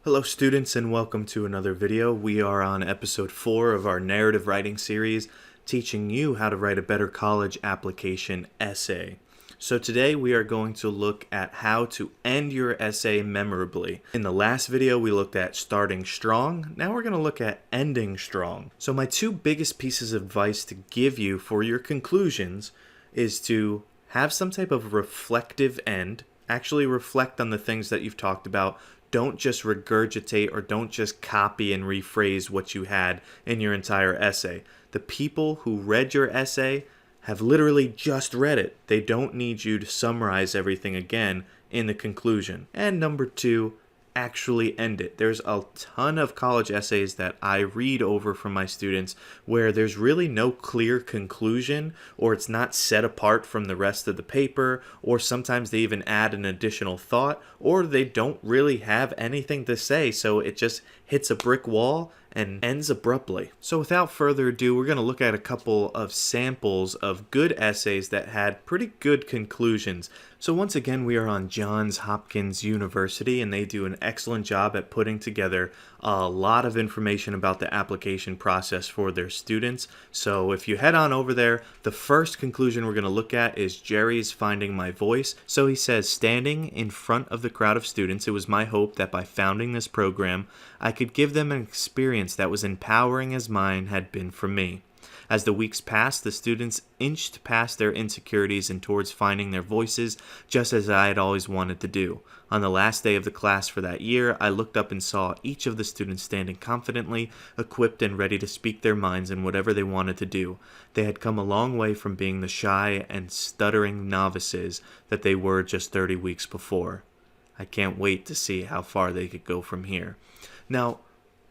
Hello students and welcome to another video. We are on episode 4 of our narrative writing series, teaching you how to write a better college application essay. So today we are going to look at how to end your essay memorably. In the last video we looked at starting strong. Now we're going to look at ending strong. So my two biggest pieces of advice to give you for your conclusions is to have some type of reflective end. Actually reflect on the things that you've talked about. Don't just regurgitate or don't just copy and rephrase what you had in your entire essay. The people who read your essay have literally just read it. They don't need you to summarize everything again in the conclusion. And number 2, actually end it. There's a ton of college essays that I read over from my students where there's really no clear conclusion, or it's not set apart from the rest of the paper, or sometimes they even add an additional thought, or they don't really have anything to say, so it just hits a brick wall and ends abruptly. So without further ado, we're going to look at a couple of samples of good essays that had pretty good conclusions. So once again, we are on Johns Hopkins University, and they do an excellent job at putting together a lot of information about the application process for their students. So if you head on over there, the first conclusion we're going to look at is Jerry's Finding My Voice. So he says, standing in front of the crowd of students, it was my hope that by founding this program, I could give them an experience that was empowering as mine had been for me. As the weeks passed, the students inched past their insecurities and towards finding their voices, just as I had always wanted to do. On the last day of the class for that year, I looked up and saw each of the students standing confidently, equipped and ready to speak their minds in whatever they wanted to do. They had come a long way from being the shy and stuttering novices that they were just 30 weeks before. I can't wait to see how far they could go from here. Now,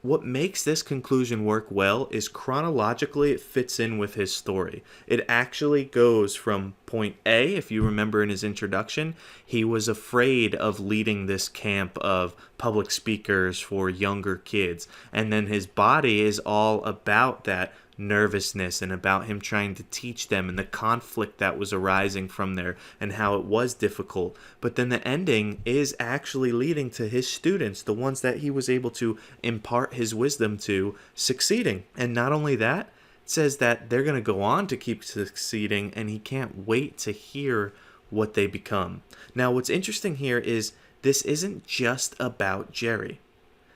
what makes this conclusion work well is chronologically it fits in with his story. It actually goes from point A, if you remember in his introduction, he was afraid of leading this camp of public speakers for younger kids. And then his body is all about that nervousness and about him trying to teach them and the conflict that was arising from there and how it was difficult. But then the ending is actually leading to his students, the ones that he was able to impart his wisdom to, succeeding. And not only that, it says that they're going to go on to keep succeeding, and he can't wait to hear what they become. Now, what's interesting here is this isn't just about Jerry.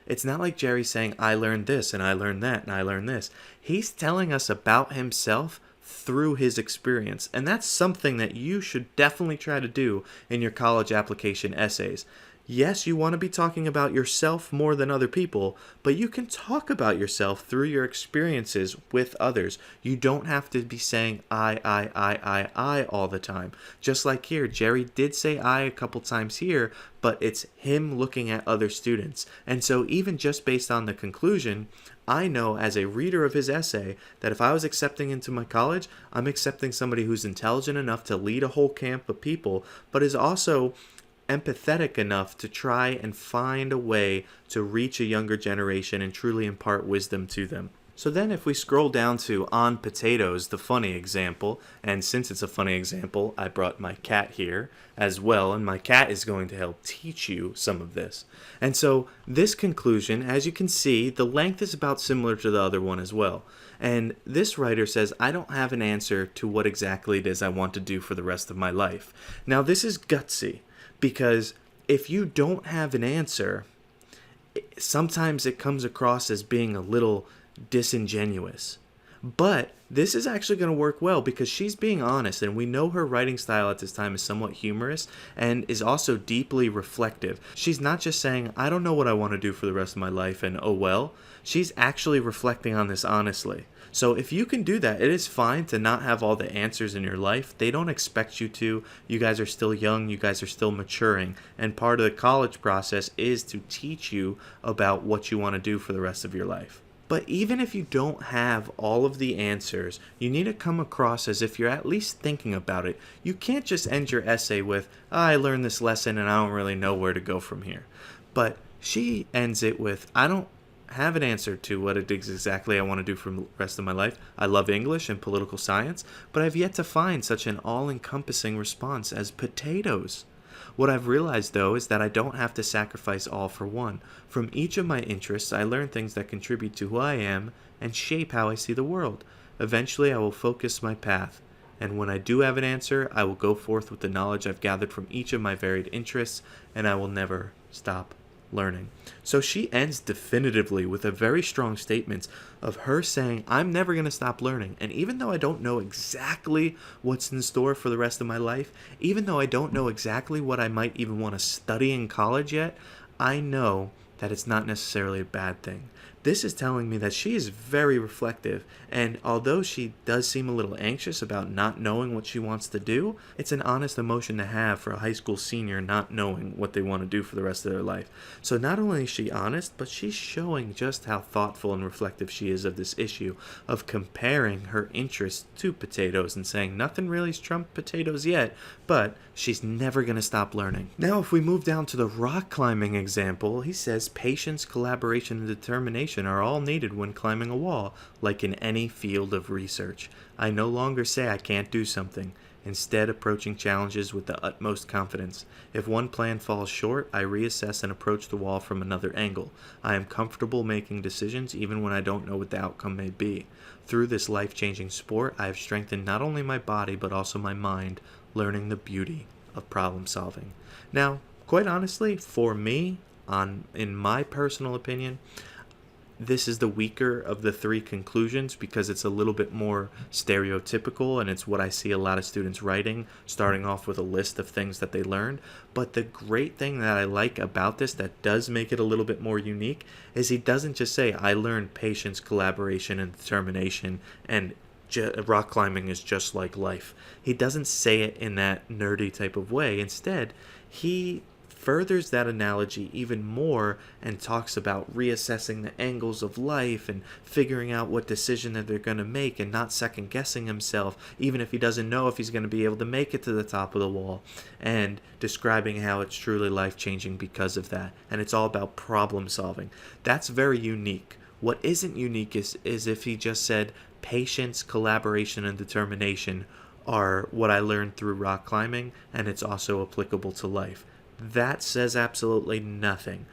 It's not like Jerry saying, I learned this, and I learned that, and I learned this. He's telling us about himself through his experience. And that's something that you should definitely try to do in your college application essays. Yes, you want to be talking about yourself more than other people, but you can talk about yourself through your experiences with others. You don't have to be saying I all the time. Just like here, Jerry did say I a couple times here, but it's him looking at other students. And so even just based on the conclusion, I know as a reader of his essay that if I was accepting into my college, I'm accepting somebody who's intelligent enough to lead a whole camp of people, but is also empathetic enough to try and find a way to reach a younger generation and truly impart wisdom to them. So then if we scroll down to On Potatoes, the funny example, and since it's a funny example, I brought my cat here as well, and my cat is going to help teach you some of this. And so this conclusion, as you can see, the length is about similar to the other one as well. And this writer says, I don't have an answer to what exactly it is I want to do for the rest of my life. Now this is gutsy, because if you don't have an answer, sometimes it comes across as being a little disingenuous. But this is actually going to work well because she's being honest, and we know her writing style at this time is somewhat humorous and is also deeply reflective. She's not just saying, I don't know what I want to do for the rest of my life and oh well. She's actually reflecting on this honestly. So if you can do that, it is fine to not have all the answers in your life. They don't expect you to. You guys are still young. You guys are still maturing. And part of the college process is to teach you about what you want to do for the rest of your life. But even if you don't have all of the answers, you need to come across as if you're at least thinking about it. You can't just end your essay with, I learned this lesson and I don't really know where to go from here. But she ends it with, I don't have an answer to what it is exactly I want to do for the rest of my life. I love English and political science, but I've yet to find such an all-encompassing response as potatoes. What I've realized, though, is that I don't have to sacrifice all for one. From each of my interests, I learn things that contribute to who I am and shape how I see the world. Eventually, I will focus my path, and when I do have an answer, I will go forth with the knowledge I've gathered from each of my varied interests, and I will never stop learning. So she ends definitively with a very strong statement of her saying, I'm never going to stop learning. And even though I don't know exactly what's in store for the rest of my life, even though I don't know exactly what I might even want to study in college yet, I know that it's not necessarily a bad thing. This is telling me that she is very reflective, and although she does seem a little anxious about not knowing what she wants to do, it's an honest emotion to have for a high school senior not knowing what they want to do for the rest of their life. So not only is she honest, but she's showing just how thoughtful and reflective she is of this issue of comparing her interests to potatoes and saying nothing really's trumped potatoes yet, but she's never going to stop learning. Now, if we move down to the rock climbing example, he says patience, collaboration, and determination are all needed when climbing a wall, like in any field of research. I no longer say I can't do something, instead approaching challenges with the utmost confidence. If one plan falls short, I reassess and approach the wall from another angle. I am comfortable making decisions even when I don't know what the outcome may be. Through this life-changing sport, I have strengthened not only my body but also my mind, learning the beauty of problem solving. Now, quite honestly, for me, in my personal opinion, this is the weaker of the three conclusions because it's a little bit more stereotypical, and it's what I see a lot of students writing, starting off with a list of things that they learned. But the great thing that I like about this that does make it a little bit more unique is he doesn't just say, I learned patience, collaboration, and determination, and rock climbing is just like life. He doesn't say it in that nerdy type of way. Instead, he furthers that analogy even more and talks about reassessing the angles of life and figuring out what decision that they're going to make and not second guessing himself, even if he doesn't know if he's going to be able to make it to the top of the wall, and describing how it's truly life-changing because of that. And it's all about problem solving. That's very unique. What isn't unique is if he just said patience, collaboration, and determination are what I learned through rock climbing, and it's also applicable to life. That says absolutely nothing.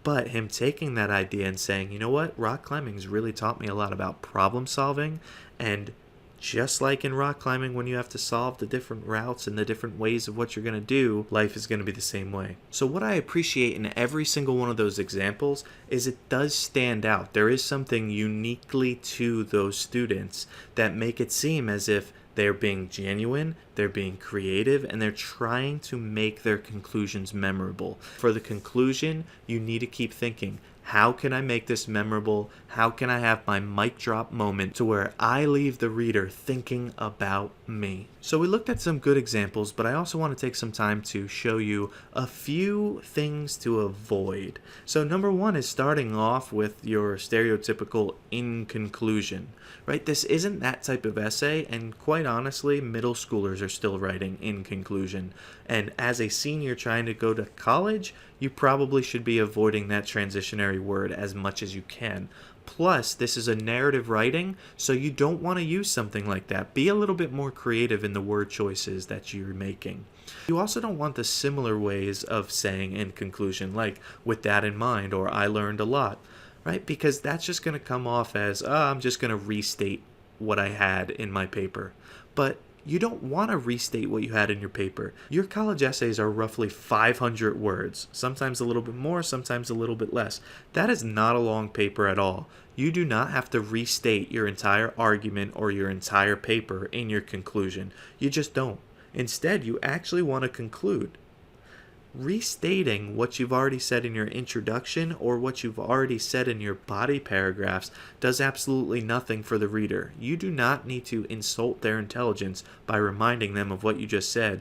But him taking that idea and saying, you know what, rock climbing has really taught me a lot about problem solving, and just like in rock climbing, when you have to solve the different routes and the different ways of what you're going to do, life is going to be the same way. So what I appreciate in every single one of those examples is it does stand out. There is something uniquely to those students that make it seem as if they're being genuine, they're being creative, and they're trying to make their conclusions memorable. For the conclusion, you need to keep thinking, how can I make this memorable? How can I have my mic drop moment to where I leave the reader thinking about me? So we looked at some good examples, but I also want to take some time to show you a few things to avoid. So number one is starting off with your stereotypical in conclusion, right? This isn't that type of essay, and quite honestly, middle schoolers are still writing in conclusion. And as a senior trying to go to college, you probably should be avoiding that transitionary word as much as you can. Plus, this is a narrative writing, so you don't want to use something like that. Be a little bit more creative in the word choices that you're making. You also don't want the similar ways of saying in conclusion, like with that in mind, or I learned a lot, right? Because that's just going to come off as, I'm just going to restate what I had in my paper. But you don't want to restate what you had in your paper. Your college essays are roughly 500 words, sometimes a little bit more, sometimes a little bit less. That is not a long paper at all. You do not have to restate your entire argument or your entire paper in your conclusion. You just don't. Instead, you actually want to conclude. Restating what you've already said in your introduction or what you've already said in your body paragraphs does absolutely nothing for the reader. You do not need to insult their intelligence by reminding them of what you just said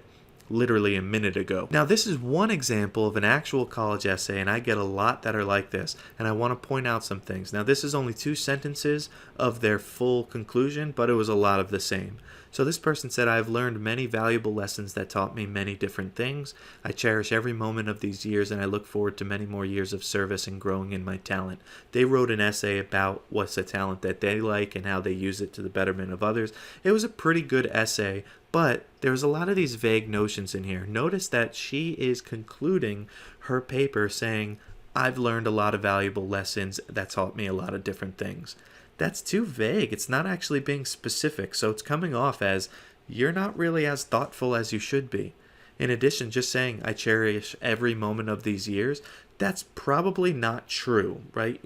literally a minute ago. Now, this is one example of an actual college essay, and I get a lot that are like this, and I want to point out some things. Now, this is only 2 sentences of their full conclusion, but it was a lot of the same. So this person said, I have learned many valuable lessons that taught me many different things. I cherish every moment of these years, and I look forward to many more years of service and growing in my talent. They wrote an essay about what's a talent that they like and how they use it to the betterment of others. It was a pretty good essay, But there's a lot of these vague notions in here. Notice that she is concluding her paper saying, I've learned a lot of valuable lessons that taught me a lot of different things. That's too vague. It's not actually being specific, so it's coming off as you're not really as thoughtful as you should be. In addition, just saying, I cherish every moment of these years, that's probably not true, right?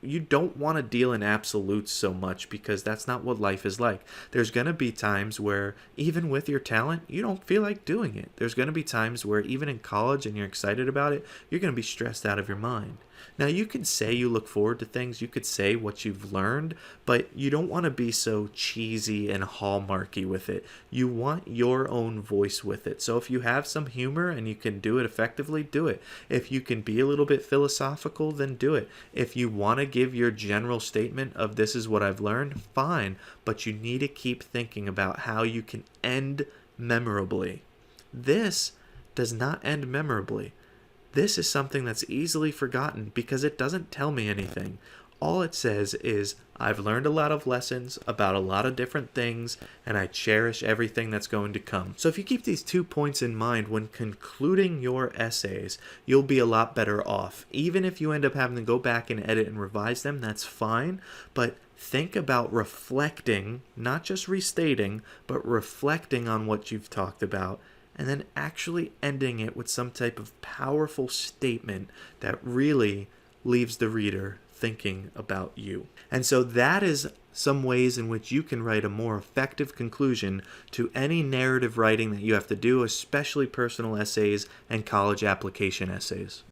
You don't want to deal in absolutes so much because that's not what life is like. There's going to be times where, even with your talent, you don't feel like doing it. There's going to be times where, even in college and you're excited about it, you're going to be stressed out of your mind. Now, you can say you look forward to things, you could say what you've learned, but you don't want to be so cheesy and hallmarky with it. You want your own voice with it. So if you have some humor and you can do it effectively, do it. If you can be a little bit philosophical, then do it. If you want to give your general statement of this is what I've learned, fine, but you need to keep thinking about how you can end memorably. This does not end memorably. This is something that's easily forgotten because it doesn't tell me anything. All it says is, I've learned a lot of lessons about a lot of different things, and I cherish everything that's going to come. So if you keep these 2 points in mind when concluding your essays, you'll be a lot better off. Even if you end up having to go back and edit and revise them, that's fine, but think about reflecting, not just restating, but reflecting on what you've talked about, and then actually ending it with some type of powerful statement that really leaves the reader thinking about you. And so that is some ways in which you can write a more effective conclusion to any narrative writing that you have to do, especially personal essays and college application essays.